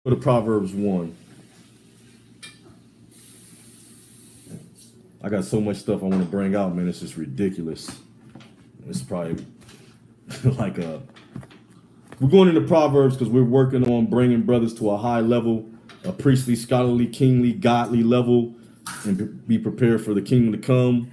Go to Proverbs 1. I got so much stuff I want to bring out, man. It's just ridiculous. It's probably like we're going into Proverbs because we're working on bringing brothers to a high level, a priestly, scholarly, kingly, godly level, and be prepared for the kingdom to come.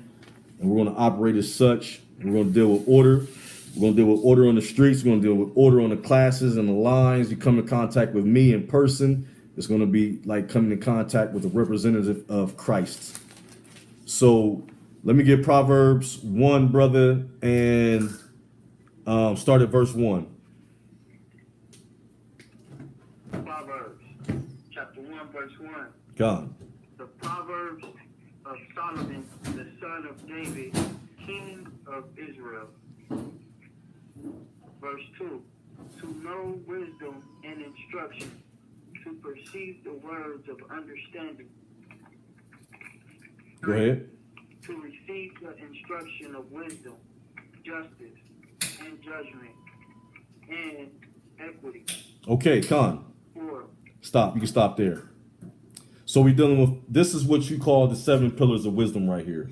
And we're going to operate as such. We're going to deal with order. We're going to deal with order on the streets. We're going to deal with order on the classes and the lines. You come in contact with me in person, it's going to be like coming in contact with a representative of Christ. So let me get Proverbs 1, brother, and start at verse 1. Proverbs, chapter 1, verse 1. God. The Proverbs of Solomon, the son of David, king of Israel. Verse 2. To know wisdom and instruction, to perceive the words of understanding. Go ahead. To receive the instruction of wisdom, justice, and judgment, and equity. Okay, Khan. 4. Stop. You can stop there. So we're dealing with, this is what you call the 7 pillars of wisdom right here.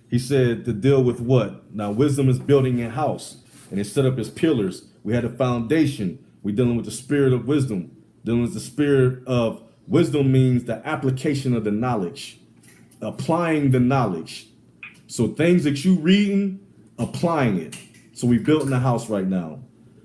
He said to deal with what? Now, wisdom is building a house, and it's set up as pillars. We had a foundation. We're dealing with the spirit of wisdom. Dealing with the spirit of wisdom means the application of the knowledge, applying the knowledge. So things that you reading, applying it. So we built in the house right now.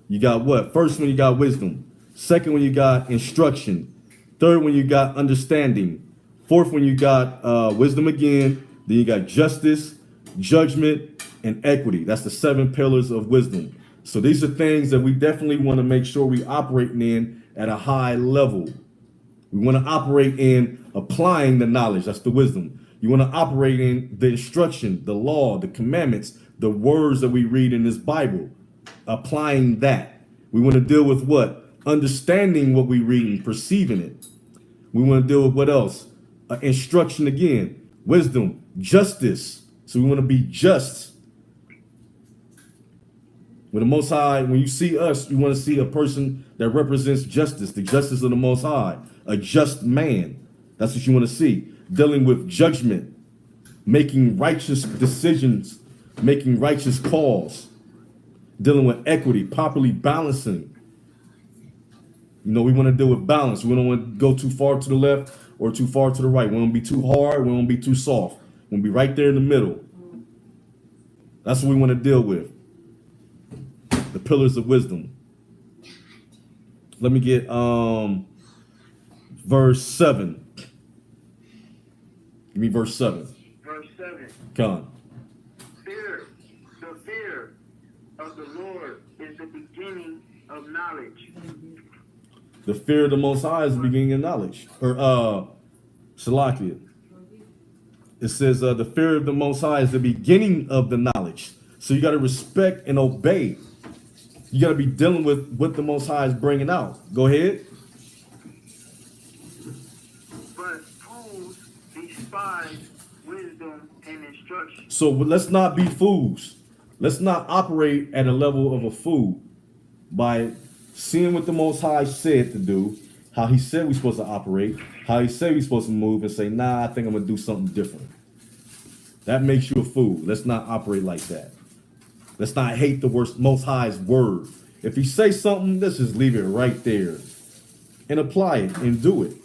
You got what? First one, you got wisdom. Second one, you got instruction. Third one, you got understanding. Fourth one, you got wisdom again. Then you got justice, judgment, and equity. That's the 7 pillars of wisdom. So these are things that we definitely want to make sure we operating in at a high level. We want to operate in applying the knowledge. That's the wisdom. You want to operate in the instruction, the law, the commandments, the words that we read in this Bible. Applying that. We want to deal with what? Understanding what we read and perceiving it. We want to deal with what else? Instruction again. Wisdom. Justice. So we want to be just. When the Most High, when you see us, you want to see a person that represents justice, the justice of the Most High, a just man. That's what you want to see. Dealing with judgment, making righteous decisions, making righteous calls, dealing with equity, properly balancing. You know, we want to deal with balance. We don't want to go too far to the left or too far to the right. We don't be too hard. We don't be too soft. We want to be right there in the middle. That's what we want to deal with. The pillars of wisdom. Let me get verse 7. Give me verse 7. Verse 7. Come The fear of the Lord is the beginning of knowledge. The fear of the Most High is the beginning of knowledge. Or Salakia. It says the fear of the Most High is the beginning of the knowledge. So you got to respect and obey. You got to be dealing with what the Most High is bringing out. Go ahead. But fools despise wisdom and instruction. So let's not be fools. Let's not operate at a level of a fool by seeing what the Most High said to do, how he said we're supposed to operate, how he said we're supposed to move, and say, nah, I think I'm going to do something different. That makes you a fool. Let's not operate like that. Let's not hate the Most High's word. If he say something, let's just leave it right there and apply it and do it.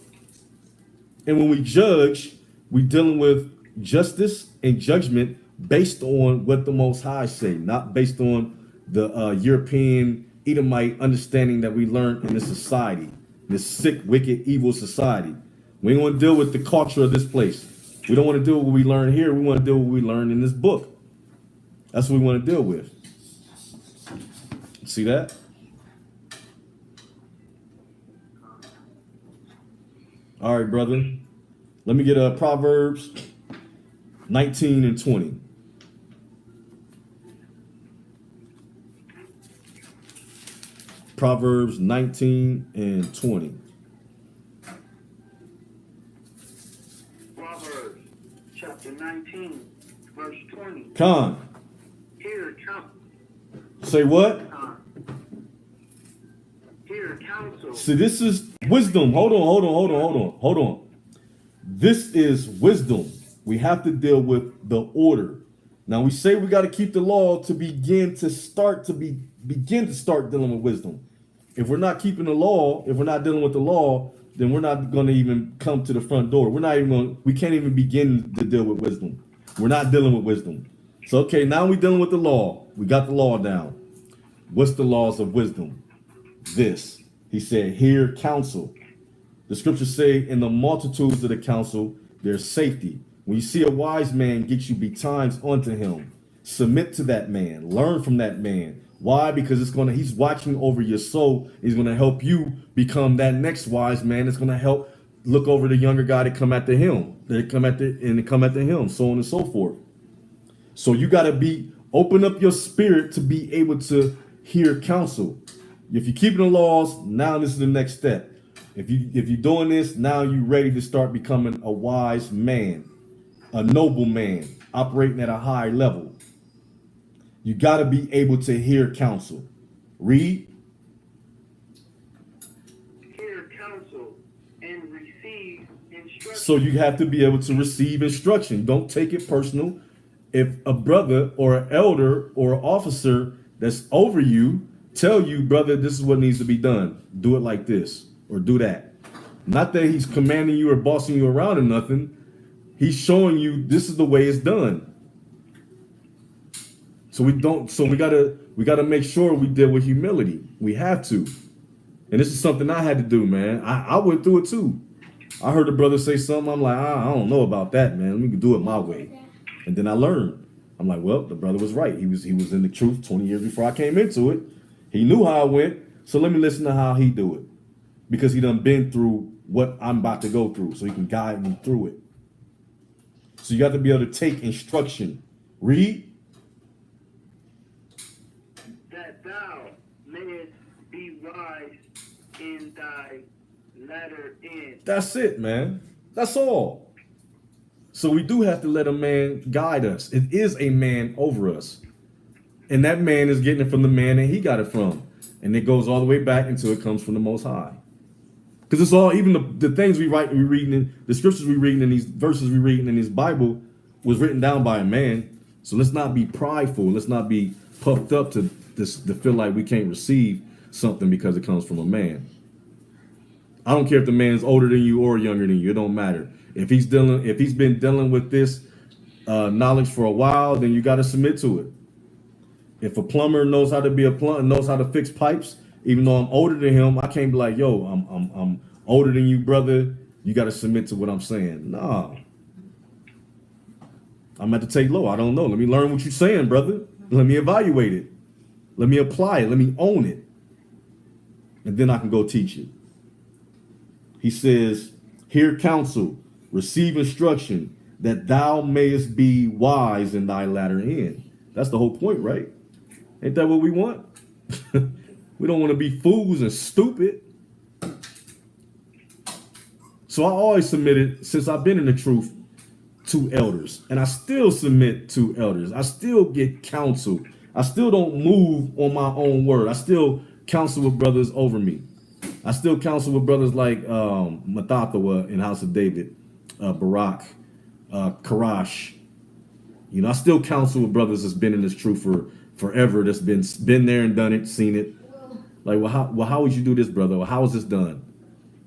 And when we judge, we're dealing with justice and judgment based on what the Most High say, not based on the European Edomite understanding that we learned in this society, this sick, wicked, evil society. We don't want to deal with the culture of this place. We don't want to deal with what we learn here. We want to deal with what we learn in this book. That's what we want to deal with. See that? All right, brother. Let me get Proverbs 19 and 20. Proverbs 19 and 20. Proverbs chapter 19, verse 20. Con. Hear counsel. Say what? Hear counsel. See, this is wisdom. Hold on. This is wisdom. We have to deal with the order. Now we say we got to keep the law to begin to start dealing with wisdom. If we're not keeping the law, if we're not dealing with the law, then we're not going to even come to the front door. We can't even begin to deal with wisdom. We're not dealing with wisdom. So, okay, now we're dealing with the law. We got the law down. What's the laws of wisdom? This. He said, hear counsel. The scriptures say, in the multitudes of the counsel, there's safety. When you see a wise man, get you betimes unto him. Submit to that man. Learn from that man. Why? Because he's watching over your soul. He's going to help you become that next wise man. It's going to help look over the younger guy to come after him. They come after him, so on and so forth. So you got to open up your spirit to be able to hear counsel. If you're keeping the laws, now this is the next step. If you're doing this, now you're ready to start becoming a wise man, a noble man, operating at a high level. You got to be able to hear counsel. Read. Hear counsel and receive instruction. So you have to be able to receive instruction. Don't take it personal. If a brother or an elder or an officer that's over you tell you, brother, this is what needs to be done, do it like this or do that. Not that he's commanding you or bossing you around or nothing. He's showing you this is the way it's done. So we gotta make sure we deal with humility. We have to. And this is something I had to do, man. I went through it too. I heard the brother say something. I'm like, I don't know about that, man. Let me do it my way. And then I learned. I'm like, well, the brother was right. He was in the truth 20 years before I came into it. He knew how I went. So let me listen to how he do it. Because he done been through what I'm about to go through. So he can guide me through it. So you got to be able to take instruction. Read. That thou mayest be wise in thy latter end. That's it, man. That's all. So we do have to let a man guide us. It is a man over us. And that man is getting it from the man that he got it from. And it goes all the way back until it comes from the Most High. Because it's all, even the things we reading in the scriptures we reading in these verses we reading in this Bible was written down by a man. So let's not be prideful. Let's not be puffed up to feel like we can't receive something because it comes from a man. I don't care if the man's older than you or younger than you. It don't matter. If he's been dealing with this knowledge for a while, then you got to submit to it. If a plumber knows how to be a plumber, knows how to fix pipes, even though I'm older than him, I can't be like, yo, I'm older than you, brother. You got to submit to what I'm saying. Nah. I'm at to take low. I don't know. Let me learn what you're saying, brother. Let me evaluate it. Let me apply it. Let me own it. And then I can go teach it. He says, hear counsel, receive instruction, that thou mayest be wise in thy latter end. That's the whole point, right? Ain't that what we want? We don't want to be fools and stupid. So I always submitted, since I've been in the truth, to elders. And I still submit to elders. I still get counsel. I still don't move on my own word. I still counsel with brothers over me. I still counsel with brothers like Mathathawa in House of David, Barak, Karash. You know, I still counsel with brothers that's been in this truth for forever, that's been there and done it, seen it. Like, how would you do this, brother? Well, how was this done?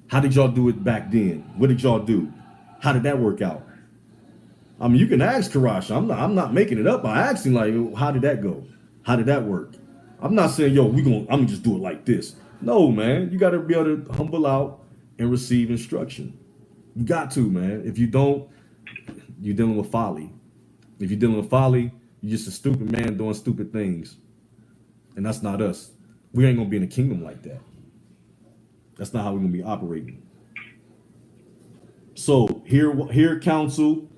How did y'all do it back then? What did y'all do? How did that work out? I mean, you can ask Karash. I'm not making it up. I asked him, like, how did that go? How did that work? I'm not saying, yo, I'm gonna just do it like this. No, man. You got to be able to humble out and receive instruction. You got to, man. If you don't, you're dealing with folly. If you're dealing with folly, you're just a stupid man doing stupid things. And that's not us. We ain't going to be in a kingdom like that. That's not how we're going to be operating. So, hear counsel,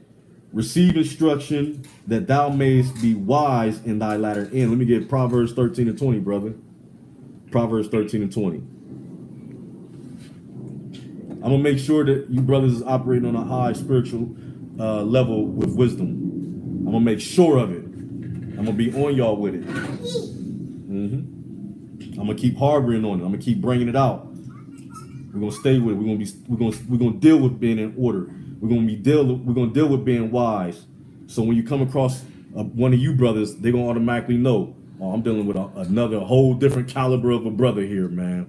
receive instruction, that thou mayest be wise in thy latter end. Let me get Proverbs 13 and 20, brother. Proverbs 13 and 20. I'm going to make sure that you brothers is operating on a high spiritual level with wisdom. I'm going to make sure of it. I'm going to be on y'all with it. I'm gonna keep harboring on it. I'm gonna keep bringing it out. We're gonna stay with it. We're gonna deal with being in order. We're gonna deal with being wise. So when you come across one of you brothers, they're gonna automatically know, oh, I'm dealing with another whole different caliber of a brother here, man.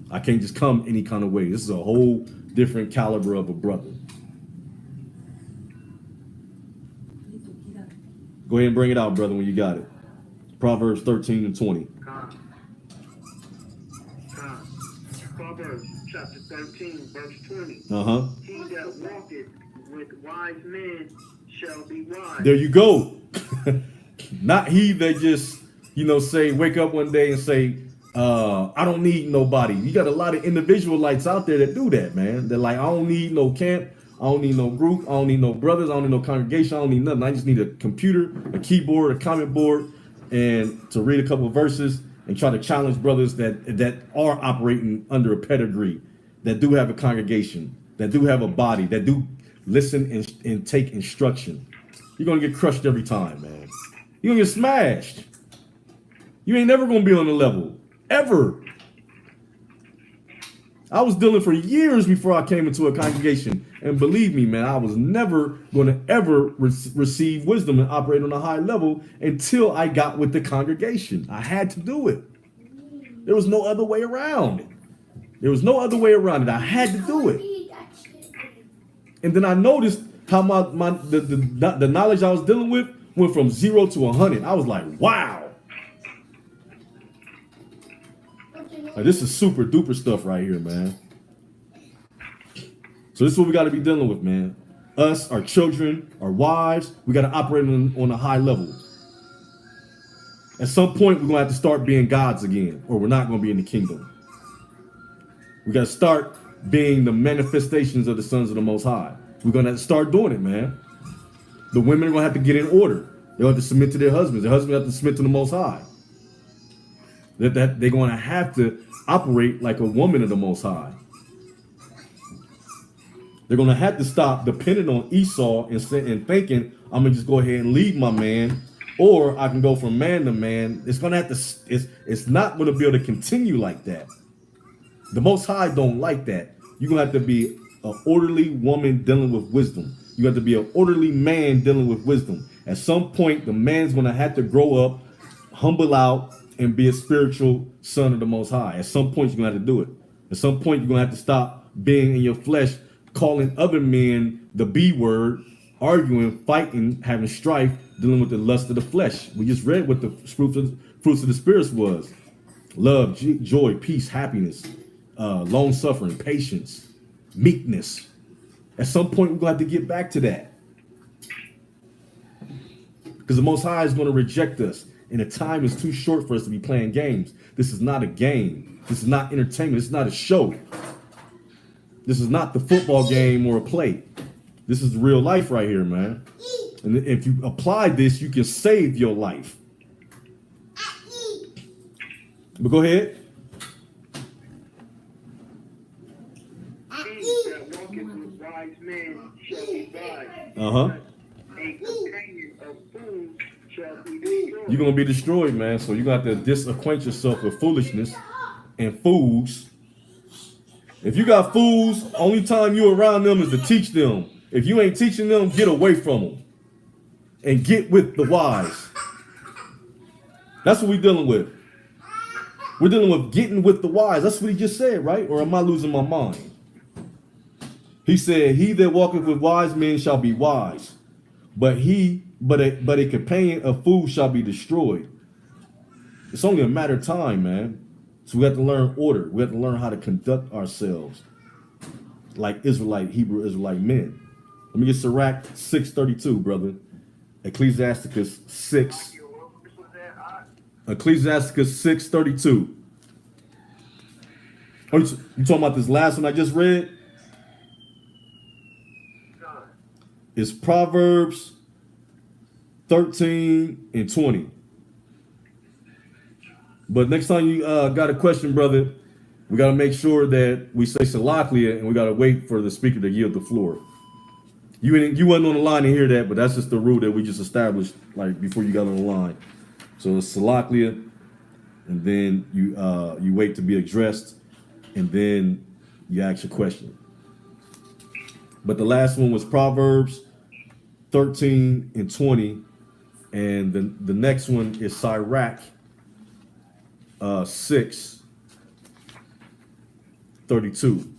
I can't just come any kind of way. This is a whole different caliber of a brother. Go ahead and bring it out, brother, when you got it. Proverbs 13 and 20. Proverbs chapter 13, verse 20. Uh-huh. He that walketh with wise men shall be wise. There you go. Not he that just, say, wake up one day and say, I don't need nobody. You got a lot of individualites out there that do that, man. They're like, I don't need no camp. I don't need no group. I don't need no brothers. I don't need no congregation. I don't need nothing. I just need a computer, a keyboard, a comment board, and to read a couple of verses and try to challenge brothers that are operating under a pedigree, that do have a congregation, that do have a body, that do listen and take instruction. You're going to get crushed every time, man. You're going to get smashed. You ain't never going to be on the level. Ever. I was dealing for years before I came into a congregation. And believe me, man, I was never going to ever receive wisdom and operate on a high level until I got with the congregation. I had to do it. There was no other way around it. There was no other way around it. I had to do it. And then I noticed how the knowledge I was dealing with went from 0 to 100. I was like, wow. Like, this is super duper stuff right here, man. So this is what we got to be dealing with, man. Us, our children, our wives, we got to operate on a high level. At some point, we're going to have to start being gods again, or we're not going to be in the kingdom. We got to start being the manifestations of the sons of the Most High. We're going to have to start doing it, man. The women are going to have to get in order. They'll have to submit to their husbands. Their husbands have to submit to the Most High. They're going to have to operate like a woman of the Most High. They're going to have to stop depending on Esau and thinking, I'm going to just go ahead and leave my man, or I can go from man to man. It's going to have to, it's not going to be able to continue like that. The Most High don't like that. You're going to have to be an orderly woman dealing with wisdom. You have to be an orderly man dealing with wisdom. At some point, the man's going to have to grow up, humble out, and be a spiritual son of the Most High. At some point, you're going to have to do it. At some point, you're going to have to stop being in your flesh, calling other men the B word, arguing, fighting, having strife, dealing with the lust of the flesh. We just read what the fruits of the spirits was. Love, joy, peace, happiness, long suffering, patience, meekness. At some point, we're going to have to get back to that. Because the Most High is going to reject us. And the time is too short for us to be playing games. This is not a game. This is not entertainment. This is not a show. This is not the football game or a play. This is real life right here, man. And if you apply this, you can save your life. But go ahead. He that walketh with wise men shall be wise. Uh-huh. A companion of fools shall be destroyed. You're going to be destroyed, man. So you got to disacquaint yourself with foolishness and fools. If you got fools, only time you around them is to teach them. If you ain't teaching them, get away from them. And get with the wise. That's what we're dealing with. We're dealing with getting with the wise. That's what he just said, right? Or am I losing my mind? He said, he that walketh with wise men shall be wise. But a companion of fools shall be destroyed. It's only a matter of time, man. So we have to learn order. We have to learn how to conduct ourselves like Hebrew Israelite men. Let me get Sirach 6:32, brother. Ecclesiasticus 6. Ecclesiasticus 6:32. Oh, you talking about this last one I just read? It's Proverbs 13 and 20. But next time you got a question, brother, we got to make sure that we say Salaklia, and we got to wait for the speaker to yield the floor. You wasn't on the line to hear that, but that's just the rule that we just established like before you got on the line. So it's Salaklia, and then you wait to be addressed, and then you ask your question. But the last one was Proverbs 13 and 20, and the next one is Sirach 6 32.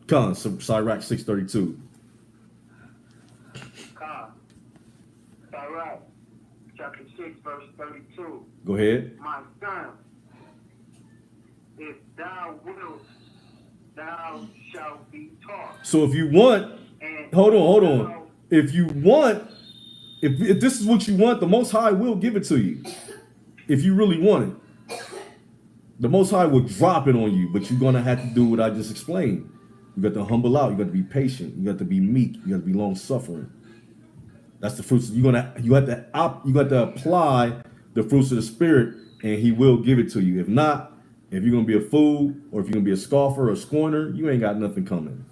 Con, Sirach 6:32. Sirach, chapter 6, verse 32. Go ahead. My son, if thou wilt, thou shalt be taught. So if you want, And hold on. If you want, if this is what you want, the Most High will give it to you. If you really want it, the Most High will drop it on you, but you're gonna have to do what I just explained. You got to humble out. You got to be patient. You got to be meek. You got to be long suffering. That's the fruits. You got to apply the fruits of the Spirit, and He will give it to you. If not, if you're gonna be a fool, or if you're gonna be a scoffer or a scorner, you ain't got nothing coming.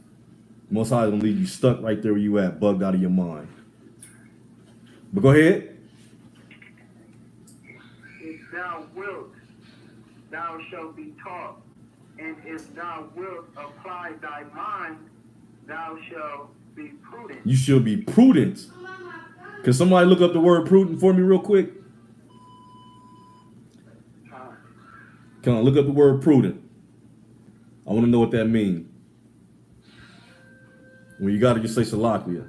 Most High is gonna leave you stuck right there where you at, bugged out of your mind. But go ahead. If thou wilt, thou shalt be taught. And if thou wilt apply thy mind, thou shalt be prudent. You shall be prudent. Can somebody look up the word prudent for me real quick? Come on, look up the word prudent. I want to know what that means. When you got to just say Salakia.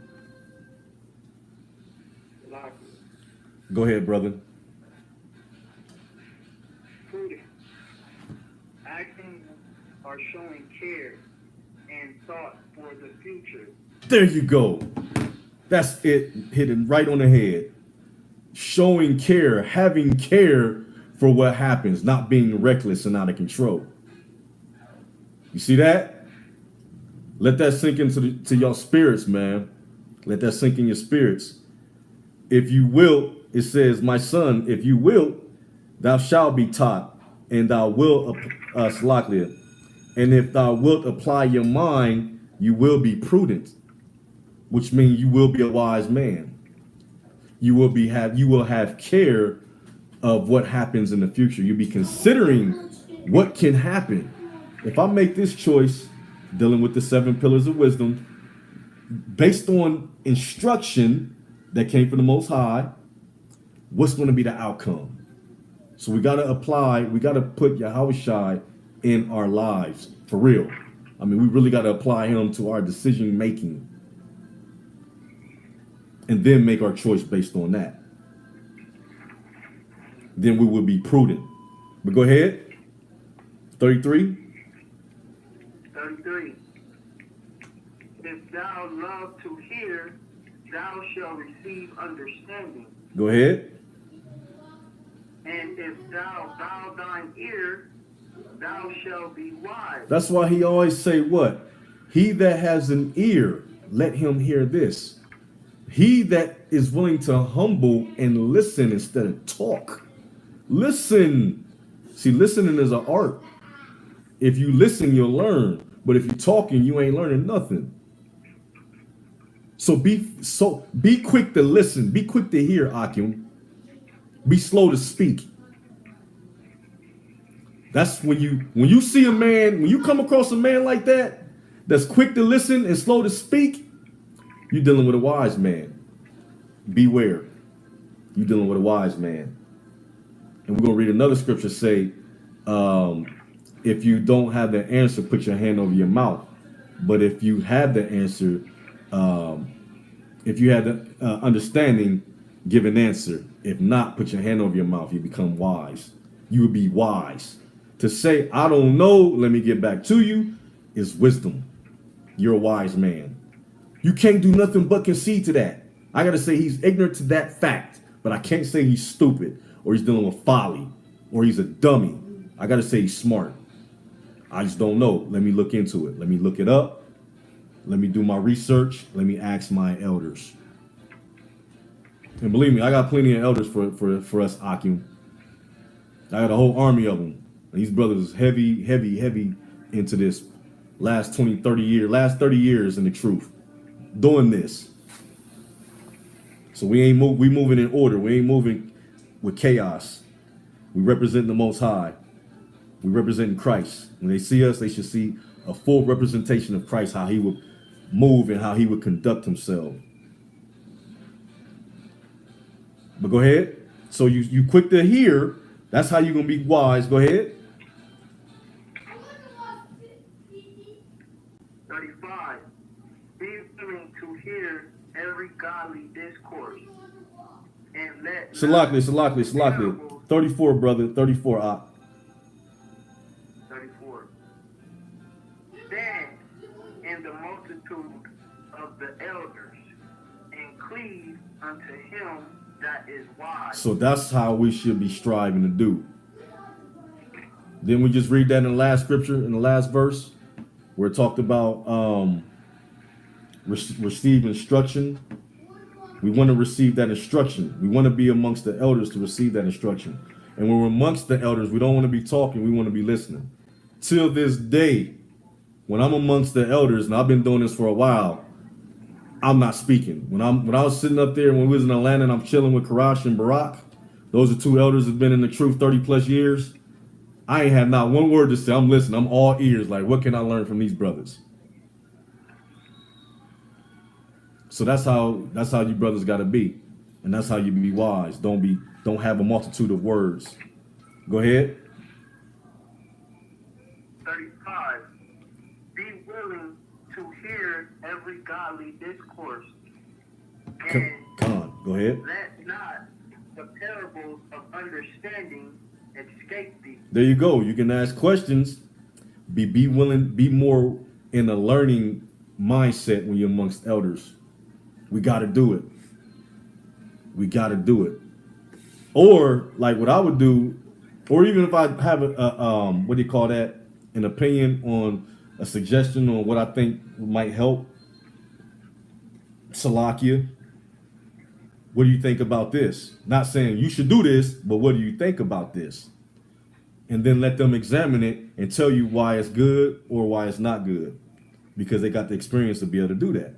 Go ahead, brother. Prudent. Acting or showing care and thought for the future. There you go. That's it, hitting right on the head. Showing care, having care for what happens, not being reckless and out of control. You see that? Let that sink into your spirits, man. Let that sink in your spirits. If you will, it says, my son, if you will, thou shalt be taught, and thou wilt, Salakia. And if thou wilt apply your mind, you will be prudent, which means you will be a wise man. You will have care of what happens in the future. You'll be considering what can happen. If I make this choice, dealing with the 7 pillars of wisdom, based on instruction that came from the Most High, what's going to be the outcome? So we got to put Yahushua in our lives, for real. I mean, we really got to apply him to our decision making, and then make our choice based on that. Then we will be prudent. But go ahead. 33. 33. If thou love to hear, thou shalt receive understanding. Go ahead. And if thou bow thine ear, thou shalt be wise. That's why he always say what? He that has an ear, let him hear this. He that is willing to humble and listen instead of talk. Listen. See, listening is an art. If you listen, you'll learn. But if you're talking, you ain't learning nothing. So be quick to listen. Be quick to hear, Akim. Be slow to speak. That's when you see a man, when you come across a man like that, that's quick to listen and slow to speak, you're dealing with a wise man. Beware. You're dealing with a wise man. And we're going to read another scripture say, if you don't have the answer, put your hand over your mouth. But if you have the answer, if you have the understanding, give an answer. If not, put your hand over your mouth. You become wise. You will be wise. To say, I don't know, let me get back to you, is wisdom. You're a wise man. You can't do nothing but concede to that. I got to say he's ignorant to that fact, but I can't say he's stupid or he's dealing with folly or he's a dummy. I got to say he's smart. I just don't know. Let me look into it. Let me look it up. Let me do my research. Let me ask my elders. And believe me, I got plenty of elders for us, Akim. I got a whole army of them. And these brothers heavy into this last 20, 30 years in the truth. Doing this. So we moving in order. We ain't moving with chaos. We represent the Most High. We represent Christ. When they see us, they should see a full representation of Christ, how he would move and how he would conduct himself. But go ahead. So you quick to hear. That's how you're going to be wise. Go ahead. 35. Be willing to hear every godly discourse. And let Salakli. 34, brother. 34. 34. Stand in the multitude of the elders and cleave unto him that is wise. So that's how we should be striving to do. Then we just read that in the last scripture, in the last verse, where it talked about receive instruction. We want to receive that instruction. We want to be amongst the elders to receive that instruction. And when we're amongst the elders, we don't want to be talking. We want to be listening. Till this day, when I'm amongst the elders, and I've been doing this for a while, I'm not speaking. When I was sitting up there, when we was in Atlanta, and I'm chilling with Karash and Barack, those are two elders that have been in the truth 30 plus years. I ain't had not one word to say. I'm listening. I'm all ears. Like, what can I learn from these brothers? So that's how you brothers got to be, and that's how you be wise. Don't have a multitude of words. Go ahead. 35. Be willing to hear every godly discourse. And Come on. Go ahead. let not the parables of understanding escape thee. There you go. You can ask questions. Be willing. Be more in a learning mindset when you're amongst elders. We got to do it. We got to do it. Or like what I would do, or even if I have what do you call that? An opinion on a suggestion on what I think might help. Salakia, what do you think about this? Not saying you should do this, but what do you think about this? And then let them examine it and tell you why it's good or why it's not good, because they got the experience to be able to do that.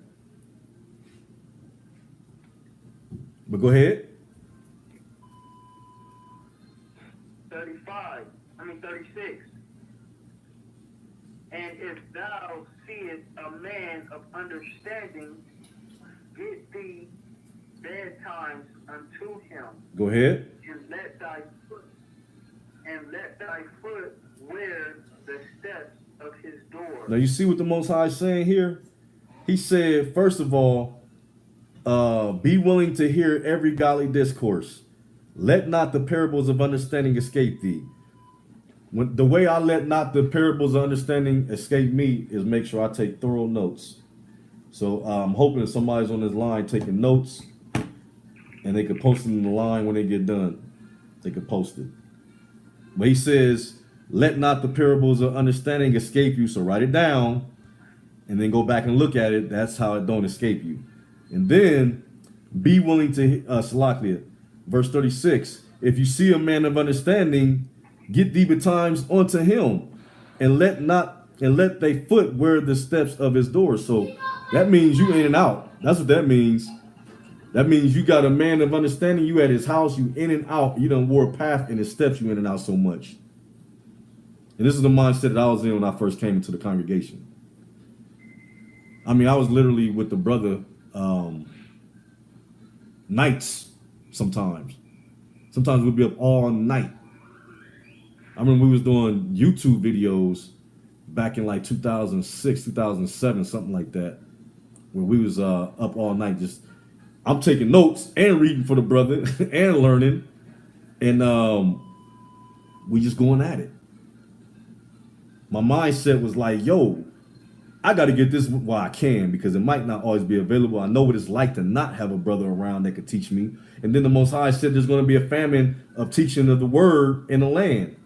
But go ahead. 36. And if thou seest a man of understanding, get thee bedtimes unto him. Go ahead. And let thy foot wear the steps of his door. Now you see what the Most High is saying here? He said, first of all, be willing to hear every godly discourse. Let not the parables of understanding escape thee. The way I let not the parables of understanding escape me is make sure I take thorough notes. So I'm hoping somebody's on this line taking notes, and they can post it in the line when they get done. They can post it. But he says, let not the parables of understanding escape you. So write it down and then go back and look at it. That's how it don't escape you. And then be willing to, Salaklia, verse 36. If you see a man of understanding, get thee betimes unto him, and let thy foot wear the steps of his door. So that means you in and out. That's what that means. That means you got a man of understanding. You at his house, you in and out. You done wore a path in his steps, you in and out so much. And this is the mindset that I was in when I first came into the congregation. I mean, I was literally with the brother nights sometimes. Sometimes we'd be up all night. I remember we was doing YouTube videos back in like 2006, 2007, something like that, where we was up all night. Just I'm taking notes and reading for the brother and learning, and we just going at it. My mindset was like, yo, I got to get this while I can, because it might not always be available. I know what it's like to not have a brother around that could teach me. And then the Most High said there's going to be a famine of teaching of the word in the land.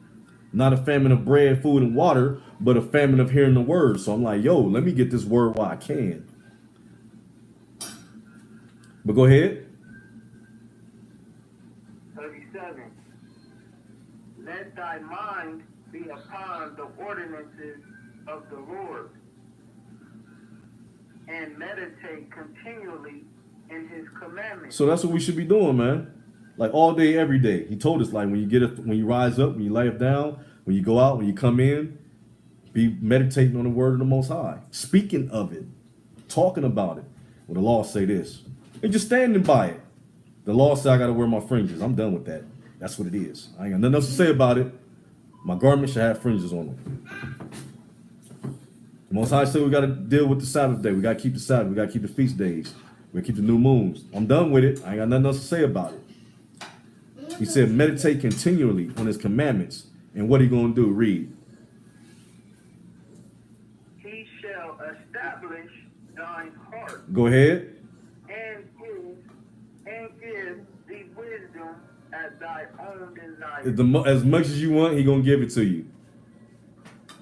Not a famine of bread, food, and water, but a famine of hearing the word. So I'm like, yo, let me get this word while I can. But go ahead. 37. Let thy mind be upon the ordinances of the Lord, and meditate continually in his commandments. So that's what we should be doing, man. like all day, every day. He told us like when you rise up, when you lay down, when you go out, when you come in, be meditating on the word of the Most High, speaking of it, talking about it. Well, the law say this, and just standing by it. The law say I got to wear my fringes. I'm done with that. That's what it is. I ain't got nothing else to say about it. My garment should have fringes on them. The Most High said we got to deal with the Sabbath day. We got to keep the Sabbath. We got to keep the feast days. We got to keep the new moons. I'm done with it. I ain't got nothing else to say about it. He said meditate continually on his commandments. And what he going to do? Read. He shall establish thine heart. Go ahead. And give thee wisdom at thy own desire. As much as you want, he going to give it to you.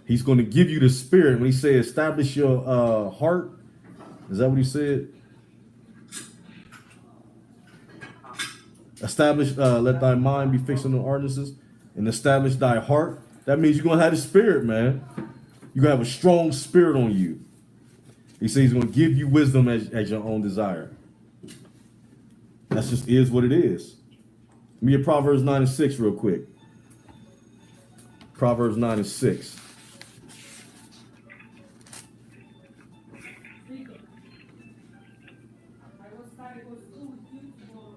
He's going to give you the spirit. When he said establish your heart, is that what he said? Establish, let thy mind be fixed on the ordinances and establish thy heart. That means you're going to have the spirit, man. You're going to have a strong spirit on you. He says he's going to give you wisdom as your own desire. That's just is what it is. Let me get Proverbs 9 and 6 real quick. Proverbs 9 and 6.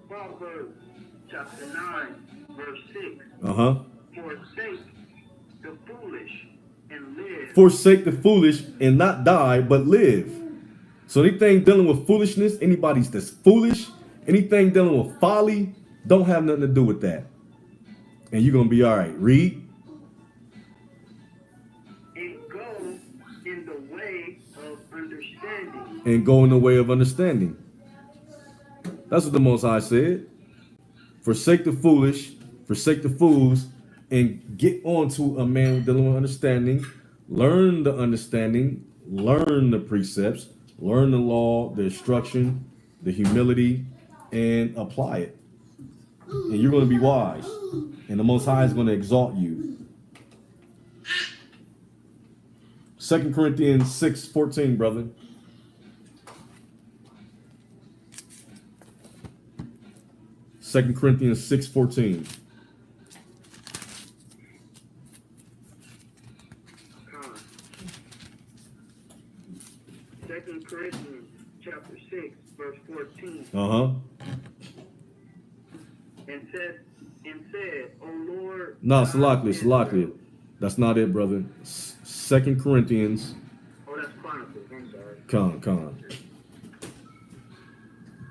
Proverbs chapter 9, verse 6. Forsake the foolish and live. Forsake the foolish and not die, but live. So anything dealing with foolishness, anybody that's foolish, anything dealing with folly, don't have nothing to do with that. And you're going to be all right. Read. And go in the way of understanding. And go in the way of understanding. That's what the Most High said. Forsake the foolish, forsake the fools, and get on to a man dealing with understanding. Learn the understanding, learn the precepts, learn the law, the instruction, the humility, and apply it. And you're going to be wise. And the Most High is going to exalt you. 2 Corinthians 6:14, brother. 2 Corinthians 6:14. Second Corinthians chapter 6, verse 14. And said, O Lord. No, Salaklia. That's not it, brother. 2 Corinthians. Oh, that's Chronicles. I'm sorry. Con.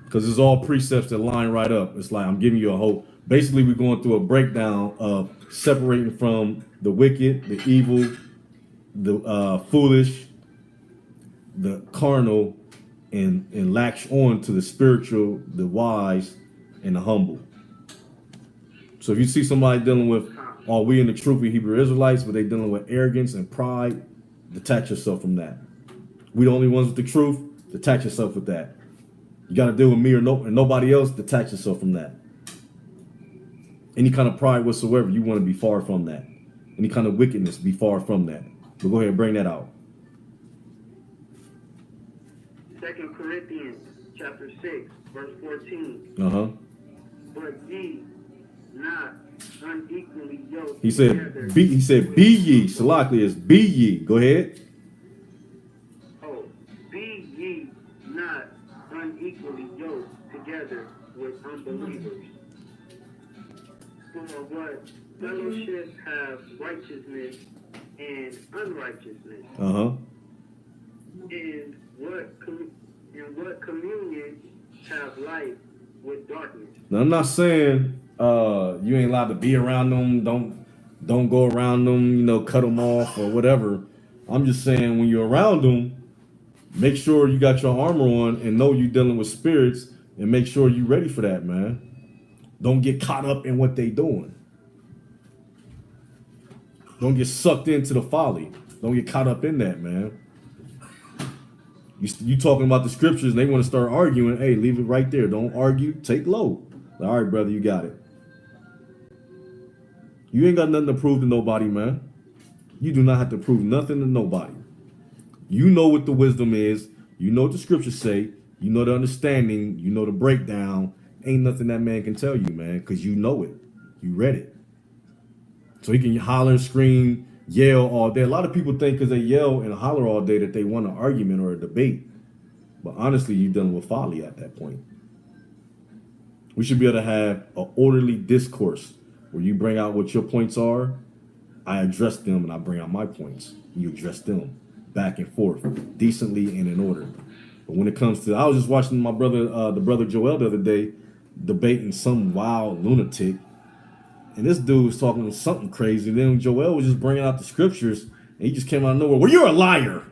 Because it's all precepts that line right up. It's like I'm giving you a hope. Basically, we're going through a breakdown of separating from the wicked, the evil, the foolish, the carnal, and latch on to the spiritual, the wise, and the humble. So if you see somebody dealing with, are we in the truth we Hebrew Israelites, but they dealing with arrogance and pride, detach yourself from that. We the only ones with the truth, detach yourself with that. You got to deal with me or nobody else, detach yourself from that. Any kind of pride whatsoever, you want to be far from that. Any kind of wickedness, be far from that. But go ahead and bring that out. 2 Corinthians chapter 6, verse 14. But ye not unequally yoked He together. said, be ye. Salakli is be ye. Go ahead. Oh, be ye not unequally yoked together with unbelievers. For what fellowship have righteousness and unrighteousness? And what communion have light with darkness? Now I'm not saying you ain't allowed to be around them. Don't go around them. Cut them off or whatever. I'm just saying when you're around them, make sure you got your armor on and know you're dealing with spirits, and make sure you're ready for that, man. Don't get caught up in what they doing. Don't get sucked into the folly. Don't get caught up in that, man. You talking about the scriptures and they want to start arguing. Hey, leave it right there. Don't argue. Take low. All right, brother, you got it. You ain't got nothing to prove to nobody, man. You do not have to prove nothing to nobody. You know what the wisdom is. You know what the scriptures say. You know the understanding. You know the breakdown. Ain't nothing that man can tell you, man, because you know it. You read it. So he can holler, scream, yell all day. A lot of people think because they yell and holler all day that they won an argument or a debate. But honestly, you're dealing with folly at that point. We should be able to have an orderly discourse where you bring out what your points are, I address them, and I bring out my points. You address them back and forth, decently and in order. But when it comes to, I was just watching my brother, the brother Joel the other day, debating some wild lunatic. And this dude was talking something crazy. Then Joel was just bringing out the scriptures, and he just came out of nowhere. Well, you're a liar.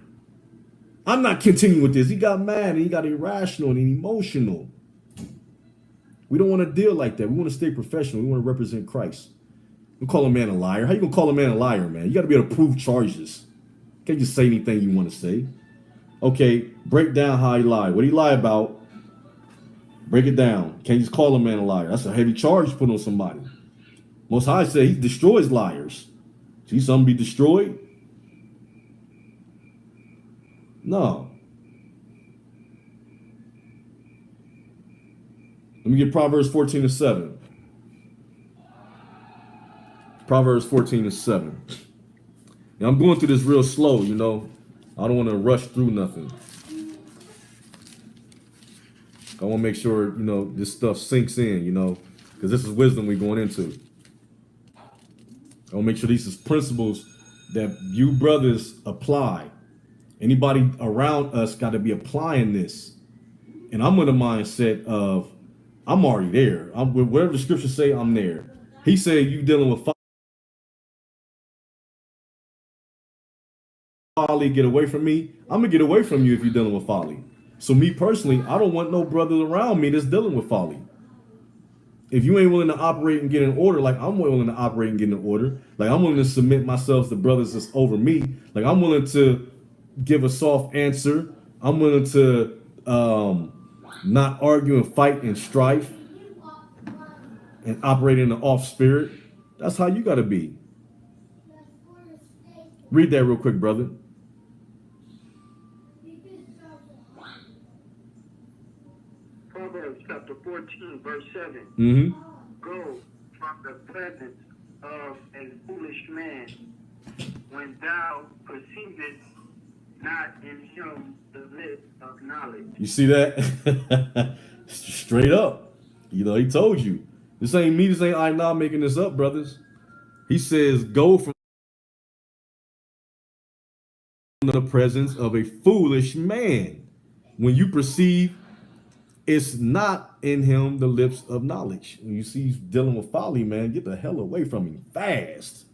I'm not continuing with this. He got mad, and he got irrational and emotional. We don't want to deal like that. We want to stay professional. We want to represent Christ. You call a man a liar. How you gonna call a man a liar, man? You got to be able to prove charges. You can't just say anything you want to say. Okay, break down how he lied. What he lie about? Break it down. Can't just call a man a liar. That's a heavy charge to put on somebody. Most High said he destroys liars. See something be destroyed? No. Let me get Proverbs 14:7. Proverbs 14:7. Now I'm going through this real slow, you know. I don't want to rush through nothing. I want to make sure, you know, this stuff sinks in, you know, because this is wisdom we're going into. I want to make sure these is principles that you brothers apply. Anybody around us got to be applying this. And I'm with a mindset of, I'm already there. Whatever the scriptures say, I'm there. He said you dealing with folly, get away from me. I'm going to get away from you if you're dealing with folly. So me personally, I don't want no brothers around me that's dealing with folly. If you ain't willing to operate and get in order, like I'm willing to operate and get in order, like I'm willing to submit myself to brothers that's over me, like I'm willing to give a soft answer. I'm willing to not argue and fight and strife and operate in the off spirit. That's how you got to be. Read that real quick, brother. Proverbs chapter 14, verse 7. Mm-hmm. Go from the presence of a foolish man when thou perceivest not in him the lips of knowledge. You see that? Straight up. You know, he told you. This ain't me, this ain't I not making this up, brothers. He says, go from the presence of a foolish man when you perceive it's not in him the lips of knowledge. When you see he's dealing with folly, man, get the hell away from him fast.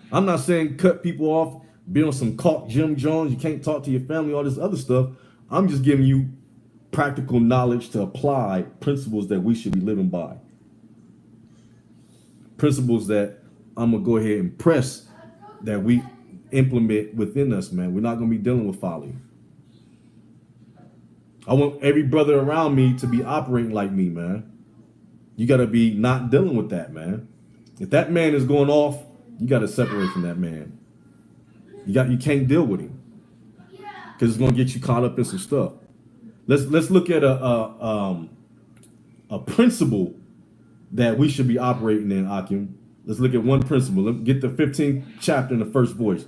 I'm not saying cut people off, be on some caught Jim Jones, you can't talk to your family, all this other stuff. I'm just giving you practical knowledge to apply principles that we should be living by. Principles that I'm going to go ahead and press that we implement within us, man. We're not going to be dealing with folly. I want every brother around me to be operating like me, man. You got to be not dealing with that, man. If that man is going off, you got to separate from that man. You can't deal with him because it's going to get you caught up in some stuff. Let's look at a principle that we should be operating in, Akim. Let's look at one principle. Let's get the 15th chapter in the first verse,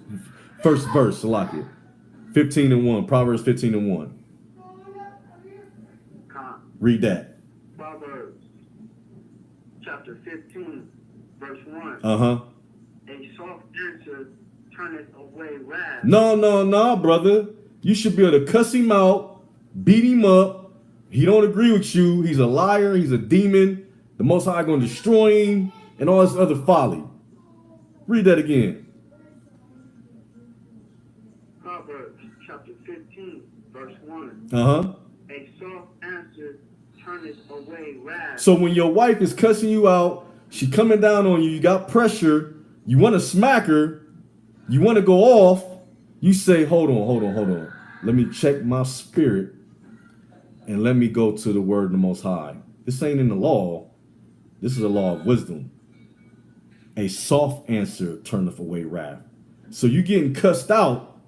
Salakia. 15:1, Proverbs 15:1. Read that. Proverbs chapter 15, verse 1. Uh-huh. A soft answer turneth away wrath. No, brother. You should be able to cuss him out, beat him up. He don't agree with you. He's a liar. He's a demon. The Most High going to destroy him and all this other folly. Read that again. Proverbs chapter 15, verse 1. Uh-huh. A soft answer turneth away wrath. So when your wife is cussing you out, she coming down on you, you got pressure, you want to smack her, you want to go off, you say, hold on. Let me check my spirit and let me go to the word of the Most High. This ain't in the law. This is a law of wisdom. A soft answer turneth away wrath. So you getting cussed out,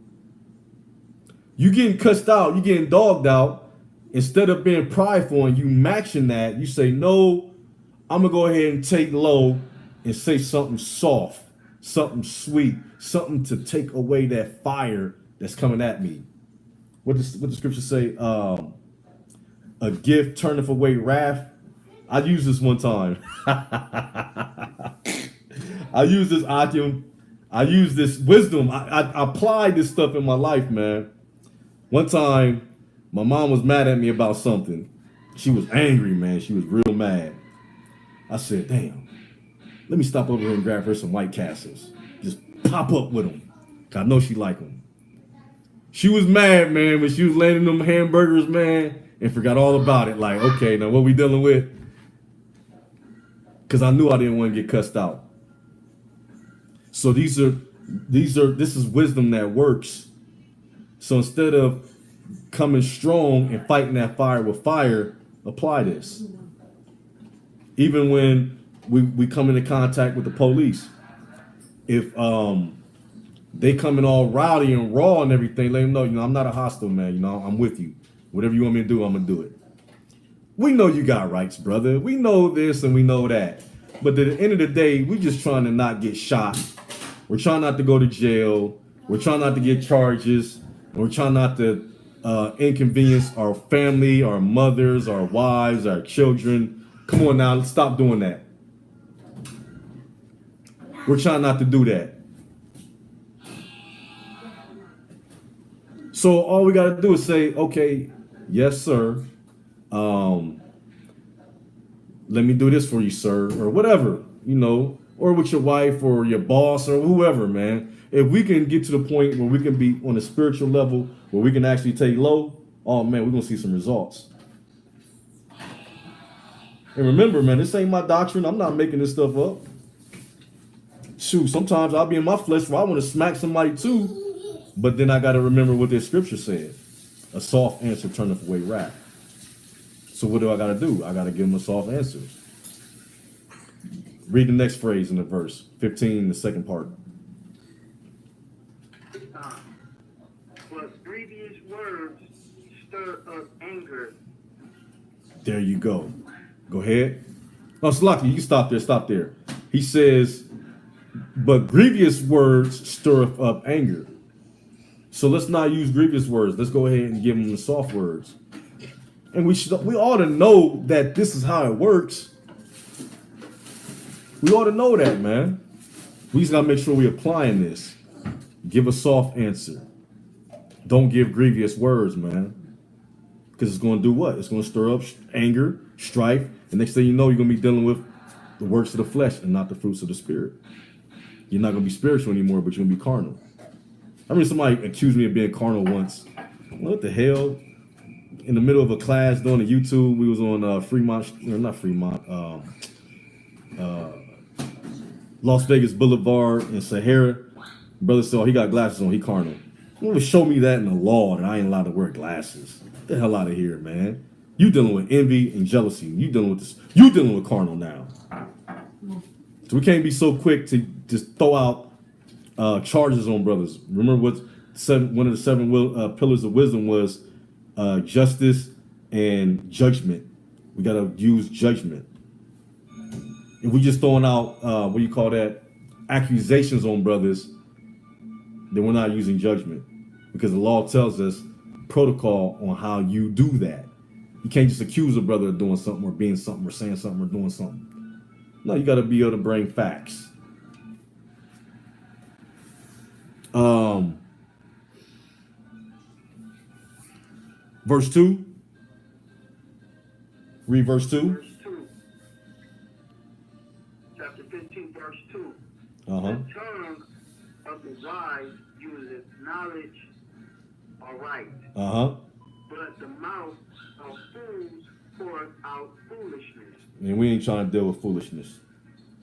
you getting dogged out, instead of being prideful and you matching that, you say, no, I'm gonna go ahead and take low and say something soft, something sweet, something to take away that fire that's coming at me. What the scripture say? A gift turneth away wrath. I used this one time. I use this akim. I use this wisdom. I applied this stuff in my life, man. One time, my mom was mad at me about something. She was angry, man. She was real mad. I said, damn, let me stop over here and grab her some White Castles. Just pop up with them. I know she like them. She was mad, man, but she was landing them hamburgers, man, and forgot all about it. Like, okay, now what we dealing with? Because I knew I didn't want to get cussed out. So this is wisdom that works. So instead of coming strong and fighting that fire with fire, apply this. Even when we come into contact with the police, if they come in all rowdy and raw and everything, let them know, I'm not a hostile man, I'm with you. Whatever you want me to do, I'm gonna do it. We know you got rights, brother. We know this and we know that. But at the end of the day, we're just trying to not get shot. We're trying not to go to jail. We're trying not to get charges. And we're trying not to inconvenience our family, our mothers, our wives, our children. Come on now, let's stop doing that. We're trying not to do that. So all we got to do is say, okay, yes, sir. Let me do this for you, sir, or whatever, or with your wife or your boss or whoever, man. If we can get to the point where we can be on a spiritual level where we can actually take low, oh man, we're going to see some results. And remember, man, this ain't my doctrine. I'm not making this stuff up. Shoot, sometimes I'll be in my flesh where I want to smack somebody too, but then I got to remember what this scripture said. A soft answer turneth away wrath. So what do I got to do? I got to give them a soft answer. Read the next phrase in the verse, 15, the second part. But grievous words stir up anger. There you go. Go ahead. Oh, Slaki, you stop there. He says, but grievous words stir up anger. So let's not use grievous words. Let's go ahead and give them the soft words. And we ought to know that this is how it works. We ought to know that, man. We just got to make sure we're applying this. Give a soft answer. Don't give grievous words, man. Because it's going to do what? It's going to stir up anger, strife. And next thing you know, you're going to be dealing with the works of the flesh and not the fruits of the spirit. You're not going to be spiritual anymore, but you're going to be carnal. I mean, somebody accused me of being carnal once. What the hell? In the middle of a class doing a YouTube, we was on Las Vegas Boulevard in Sahara. Brother said, he got glasses on, he carnal. You want to show me that in the law that I ain't allowed to wear glasses. Get the hell out of here, man. You dealing with envy and jealousy. You dealing with this. You dealing with carnal now. So we can't be so quick to just throw out charges on brothers. Remember what one of the seven pillars of wisdom was? Justice and judgment. We got to use judgment. If we just throwing out, accusations on brothers, then we're not using judgment. Because the law tells us protocol on how you do that. You can't just accuse a brother of doing something or being something or saying something or doing something. No, you got to be able to bring facts. Verse 2. Read verse 2. Verse 2. Chapter 15, verse 2. Uh-huh. The tongue of the wise useth knowledge aright. Uh-huh. But the mouth of fools pours out foolishness. And we ain't trying to deal with foolishness.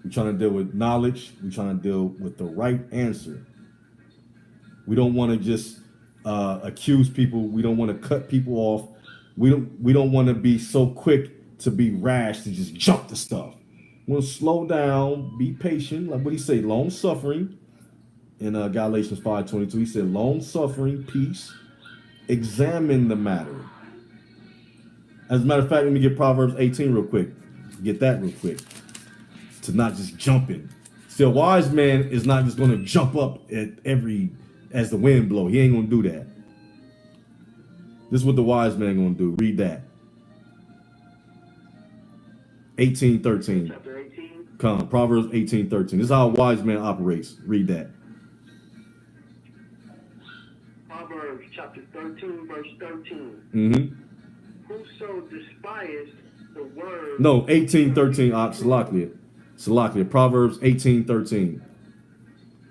We're trying to deal with knowledge. We're trying to deal with the right answer. We don't want to just accuse people. We don't want to cut people off. We don't want to be so quick to be rash to just jump to stuff. We'll slow down, be patient. Like what he say, long suffering. In Galatians 5:22, he said, long suffering, peace. Examine the matter. As a matter of fact, let me get Proverbs 18 real quick. Get that real quick. To not just jumping. See, a wise man is not just going to jump up at as the wind blow. He ain't going to do that. This is what the wise man going to do. Read that. 18:13. Chapter 18. Come, Proverbs 18:13. This is how a wise man operates. Read that. Proverbs chapter 13, verse 13. Mm-hmm. Whoso despised the word. No, 18:13. Salakia. Proverbs 18:13.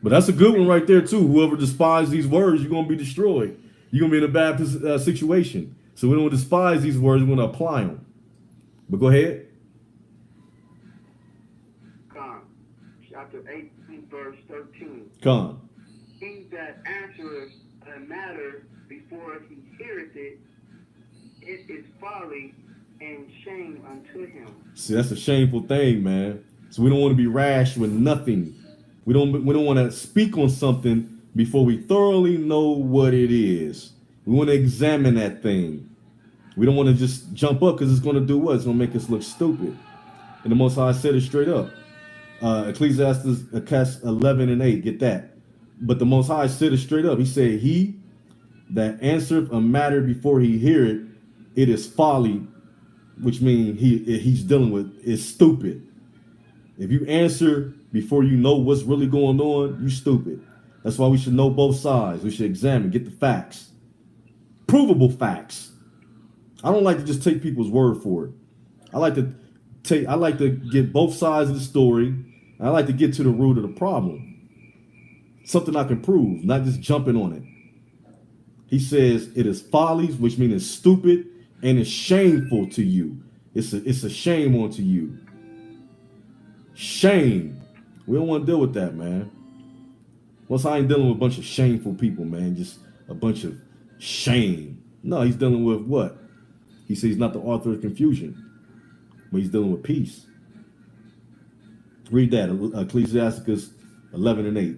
But that's a good one right there too. Whoever despises these words, you're gonna be destroyed. You're gonna be in a bad situation. So we don't despise these words. We want to apply them. But go ahead. Chapter 18, verse 13. Come. He that answereth a matter before he heareth it, it is folly and shame unto him. See, that's a shameful thing, man. So we don't want to be rash with nothing. We don't want to speak on something before we thoroughly know what it is. We want to examine that thing. We don't want to just jump up because it's going to do what? It's going to make us look stupid. And the Most High said it straight up. Ecclesiastes 11 and 8. Get that. But the Most High said it straight up. He said, he that answereth a matter before he hear it, it is folly, which means he's dealing with is stupid. If you answer before you know what's really going on, you stupid. That's why we should know both sides. We should examine, get the facts. Provable facts. I don't like to just take people's word for it. I like to get both sides of the story. I like to get to the root of the problem. Something I can prove, not just jumping on it. He says it is follies, which means it's stupid and it's shameful to you. It's a shame onto you. Shame. We don't want to deal with that, man. Once I ain't dealing with a bunch of shameful people, man. Just a bunch of shame. No, he's dealing with what? He says he's not the author of confusion, but he's dealing with peace. Read that, Ecclesiastes 11 and 8.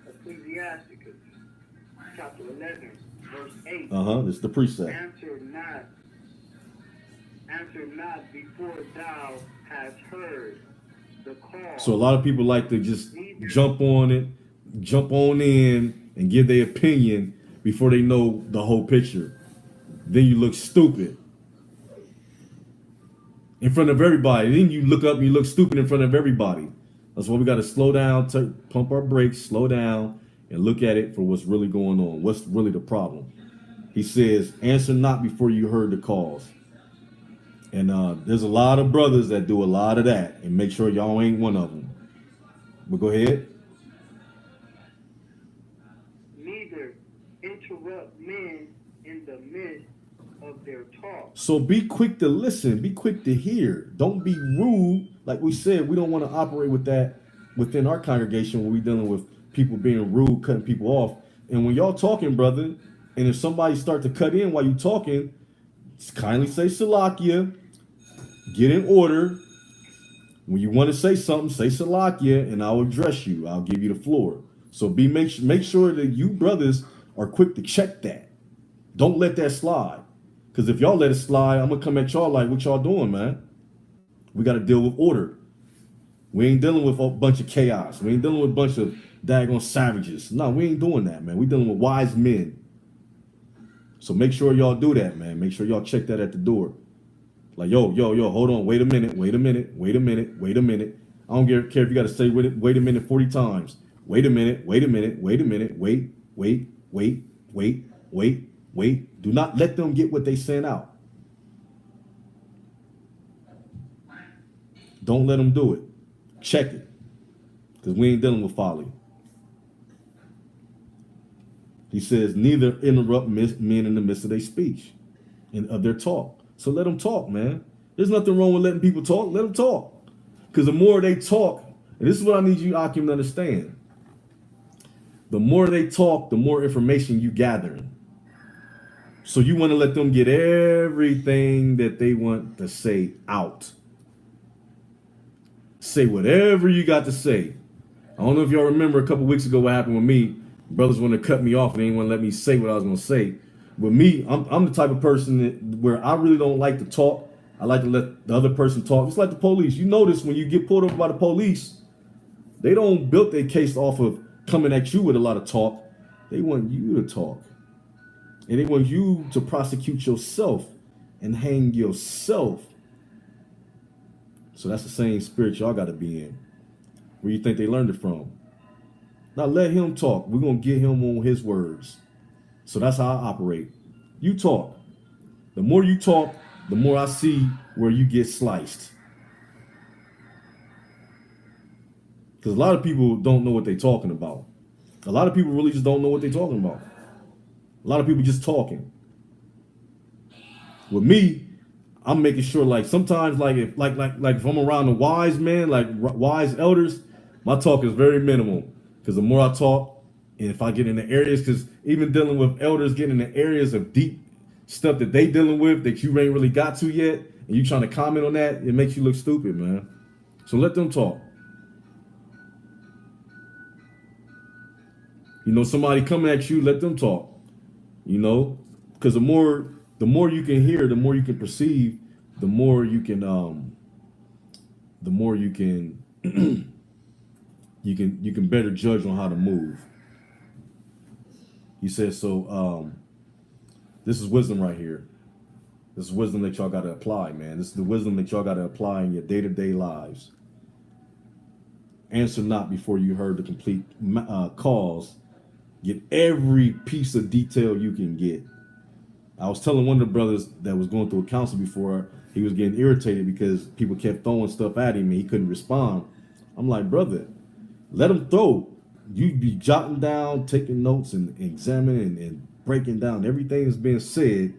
Ecclesiasticus chapter 11, verse 8. This is the precept. Answer not before thou hast heard the call. So a lot of people like to just jump on in, and give their opinion before they know the whole picture. Then you look stupid in front of everybody. Then you look up and you look stupid in front of everybody. That's why we got to slow down, pump our brakes, slow down, and look at it for what's really going on. What's really the problem? He says, answer not before you heard the cause. And there's a lot of brothers that do a lot of that, and make sure y'all ain't one of them. But go ahead. Neither interrupt men in the midst of their talk. So be quick to listen. Be quick to hear. Don't be rude. Like we said, we don't want to operate with that within our congregation when we're dealing with people being rude, cutting people off. And when y'all talking, brother, and if somebody start to cut in while you talking, just kindly say Salakia. Get in order. When you want to say something, say Salakia, and I'll address you. I'll give you the floor. So make sure that you brothers are quick to check that. Don't let that slide. Because if y'all let it slide, I'm going to come at y'all like, what y'all doing, man? We got to deal with order. We ain't dealing with a bunch of chaos. We ain't dealing with a bunch of daggone savages. No, we ain't doing that, man. We dealing with wise men. So make sure y'all do that, man. Make sure y'all check that at the door. Like, yo, hold on. Wait a minute. I don't care if you got to say wait a minute 40 times. Wait a minute. Wait. Do not let them get what they sent out. Don't let them do it. Check it. Because we ain't dealing with folly. He says, neither interrupt men in the midst of their speech and of their talk. So let them talk, man. There's nothing wrong with letting people talk. Let them talk. Because the more they talk, and this is what I need you, Akim, to understand. The more they talk, the more information you gather. So you want to let them get everything that they want to say out. Say whatever you got to say. I don't know if y'all remember a couple weeks ago what happened with me. Brothers wanted to cut me off and they didn't want to let me say what I was going to say. with me, I'm the type of person where I really don't like to talk. I like to let the other person talk. It's like the police. You notice when you get pulled over by the police, they don't build their case off of coming at you with a lot of talk. They want you to talk. And they want you to prosecute yourself and hang yourself. So that's the same spirit y'all got to be in. Where you think they learned it from? Now let him talk. We're going to get him on his words. So that's how I operate. You talk. The more you talk, the more I see where you get sliced. Because a lot of people don't know what they're talking about. A lot of people really just don't know what they're talking about. A lot of people just talking. With me, I'm making sure, like, sometimes, like if if I'm around a wise man, like wise elders, my talk is very minimal. Because the more I talk, and if I get in the areas, because even dealing with elders, getting in the areas of deep stuff that they dealing with that you ain't really got to yet, and you trying to comment on that, it makes you look stupid, man. So let them talk. You know, somebody coming at you, let them talk. You know, because the more you can hear, the more you can perceive, the more you can you can better judge on how to move. He says so. This is wisdom right here. This is wisdom that y'all got to apply, man. This is the wisdom that y'all got to apply in your day-to-day lives. Answer not before you heard the complete cause. Get every piece of detail you can get. I was telling one of the brothers that was going through a counsel before, he was getting irritated because people kept throwing stuff at him and he couldn't respond. I'm like, brother, let him throw. You be jotting down, taking notes and examining and breaking down everything that's being said.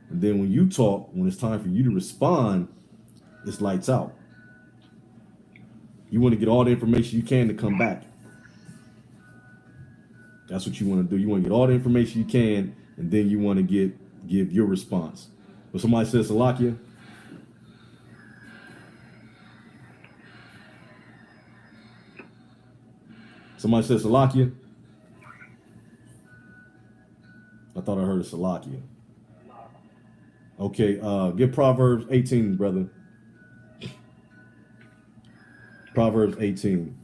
And then when you talk, when it's time for you to respond, it's lights out. You want to get all the information you can to come back. That's what you want to do. You want to get all the information you can, and then you want to give your response. But somebody says Salakia. Somebody says Salakia. I thought I heard a Salakia. Okay, get Proverbs 18, brother. Proverbs 18.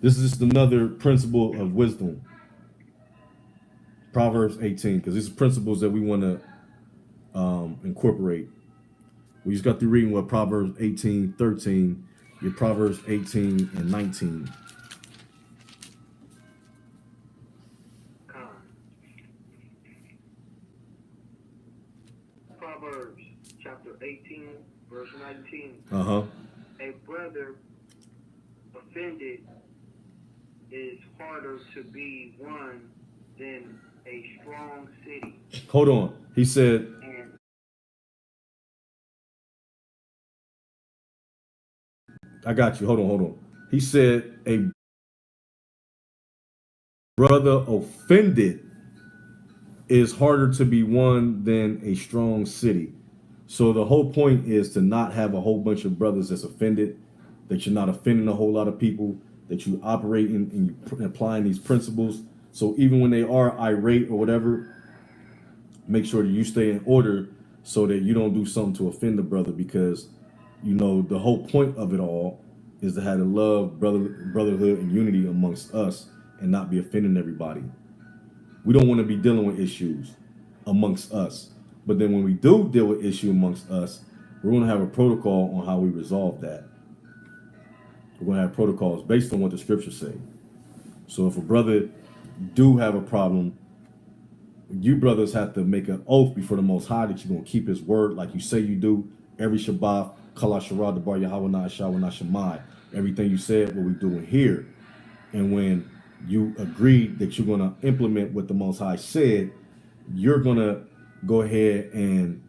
This is just another principle of wisdom. Proverbs 18, because these are principles that we want to incorporate. We just got through reading what Proverbs 18, 13, your Proverbs 18 and 19. Proverbs chapter 18, verse 19. Uh-huh. A brother offended is harder to be won than a strong city. Hold on. He said, I got you. Hold on. He said, a brother offended is harder to be won than a strong city. So the whole point is to not have a whole bunch of brothers that's offended, that you're not offending a whole lot of people, that you operate in and you applying these principles. So even when they are irate or whatever, make sure that you stay in order so that you don't do something to offend the brother, because you know the whole point of it all is to have the love, brotherhood, and unity amongst us and not be offending everybody. We don't want to be dealing with issues amongst us. But then when we do deal with issue amongst us, we're going to have a protocol on how we resolve that. We're going to have protocols based on what the scriptures say. So if a brother do have a problem, you brothers have to make an oath before the Most High that you're going to keep his word like you say you do. Every Shabbat, Kala Sharad, Debar Yahweh Na'ashah Nashemai. Everything you said, what we're doing here. And when you agree that you're going to implement what the Most High said, you're going to go ahead and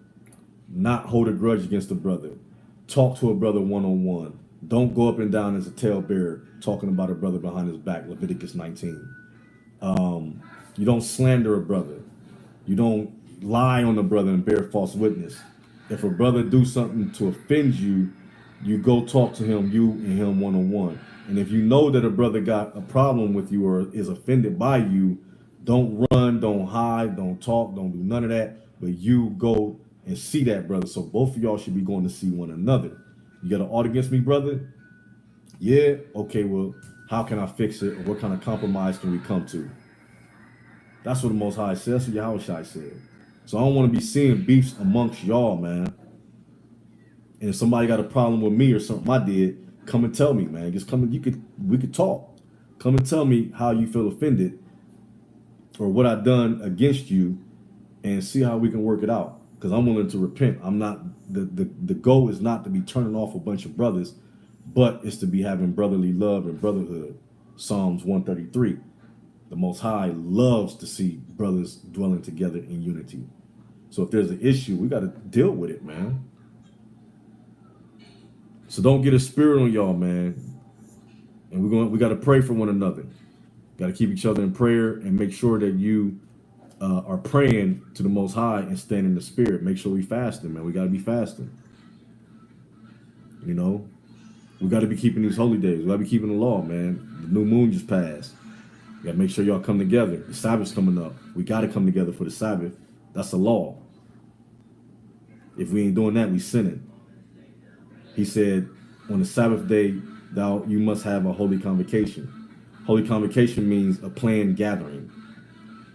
not hold a grudge against the brother. Talk to a brother one-on-one. Don't go up and down as a talebearer talking about a brother behind his back, Leviticus 19. You don't slander a brother. You don't lie on a brother and bear false witness. If a brother do something to offend you, you go talk to him, you and him one-on-one. And if you know that a brother got a problem with you or is offended by you, Don't run, don't hide, don't talk, don't do none of that. But you go and see that brother. So both of y'all should be going to see one another. You got an ought against me, brother? Yeah? Okay, well, how can I fix it? Or what kind of compromise can we come to? That's what the Most High says. That's what Yahushua said. So I don't want to be seeing beefs amongst y'all, man. And if somebody got a problem with me or something I did, come and tell me, man. Just come and we could talk. Come and tell me how you feel offended or what I done against you, and see how we can work it out. Because I'm willing to repent. I'm not the goal is not to be turning off a bunch of brothers, but it's to be having brotherly love and brotherhood. Psalms 133. The Most High loves to see brothers dwelling together in unity. So if there's an issue, we got to deal with it, man. So don't get a spirit on y'all, man. And we got to pray for one another. Got to keep each other in prayer and make sure that you are praying to the Most High and staying in the Spirit. Make sure we fasting, man. We got to be fasting. You know, we got to be keeping these holy days. We got to be keeping the law, man. The new moon just passed. You got to make sure y'all come together. The Sabbath's coming up. We got to come together for the Sabbath. That's the law. If we ain't doing that, we sinning. He said, on the Sabbath day, you must have a holy convocation. Holy convocation means a planned gathering,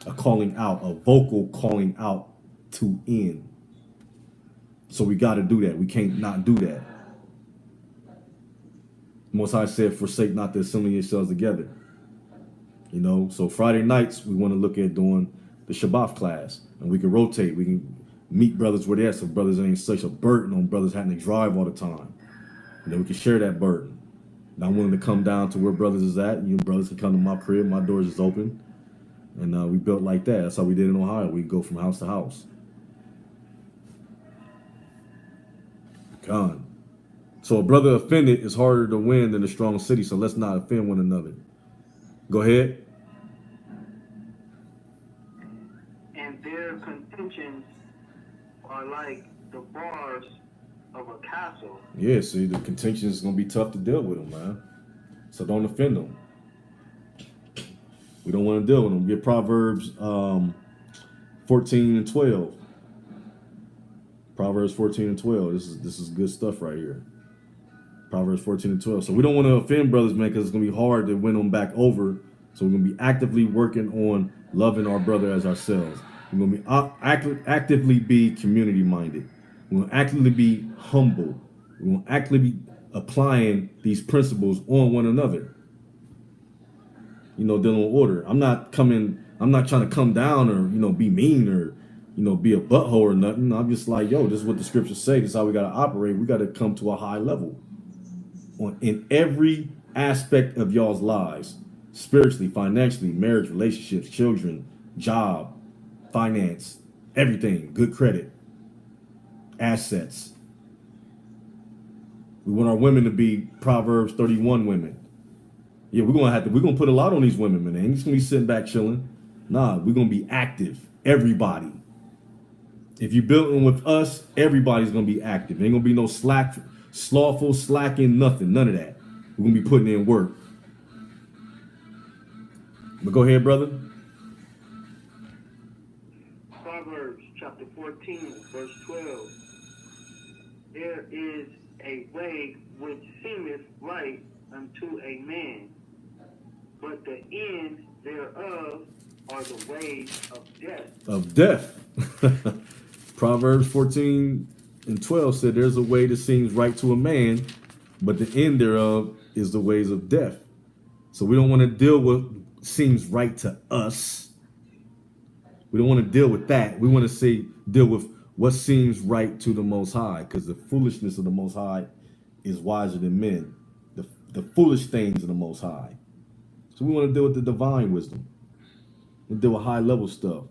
a calling out, a vocal calling out to end. So we got to do that. We can't not do that. Most High said, forsake not the assembling yourselves together. You know, so Friday nights, we want to look at doing the Shabbat class. And we can rotate. We can meet brothers where they're at, so brothers ain't such a burden on brothers having to drive all the time. And then we can share that burden. And I'm willing to come down to where brothers is at. You brothers can come to my crib. My doors is open. And we built like that. That's how we did in Ohio. We go from house to house. God. So a brother offended is harder to win than a strong city. So let's not offend one another. Go ahead. And their contentions are like the bars of a castle. Yeah, see, the contention is going to be tough to deal with them, man. So don't offend them. We don't want to deal with them. Get Proverbs 14 and 12. Proverbs 14 and 12. This is good stuff right here. Proverbs 14 and 12. So we don't want to offend brothers, man, because it's going to be hard to win them back over. So we're going to be actively working on loving our brother as ourselves. We're going to be actively be community minded. We're going to actively be humble. We're going to actively be applying these principles on one another. You know, dealing with order. I'm not trying to come down or, be mean or, be a butthole or nothing. I'm just like, this is what the scriptures say. This is how we got to operate. We got to come to a high level in every aspect of y'all's lives. Spiritually, financially, marriage, relationships, children, job, finance, everything, good credit, assets. We want our women to be Proverbs 31 women. Yeah, we're gonna put a lot on these women, man. They ain't just gonna be sitting back chilling. Nah, we're gonna be active. Everybody. If you're building with us, everybody's gonna be active. Ain't gonna be no slothful, slacking, nothing. None of that. We're gonna be putting in work. But go ahead, brother. Proverbs chapter 14, verse 12. There is a way which seemeth right unto a man, but the end thereof are the ways of death. Of death. Proverbs 14 and 12 said there's a way that seems right to a man, but the end thereof is the ways of death. So we don't want to deal with seems right to us. We don't want to deal with that. We want to deal with what seems right to the Most High, because the foolishness of the Most High is wiser than men. The foolish things of the Most High. So we want to deal with the divine wisdom. We deal with high level stuff.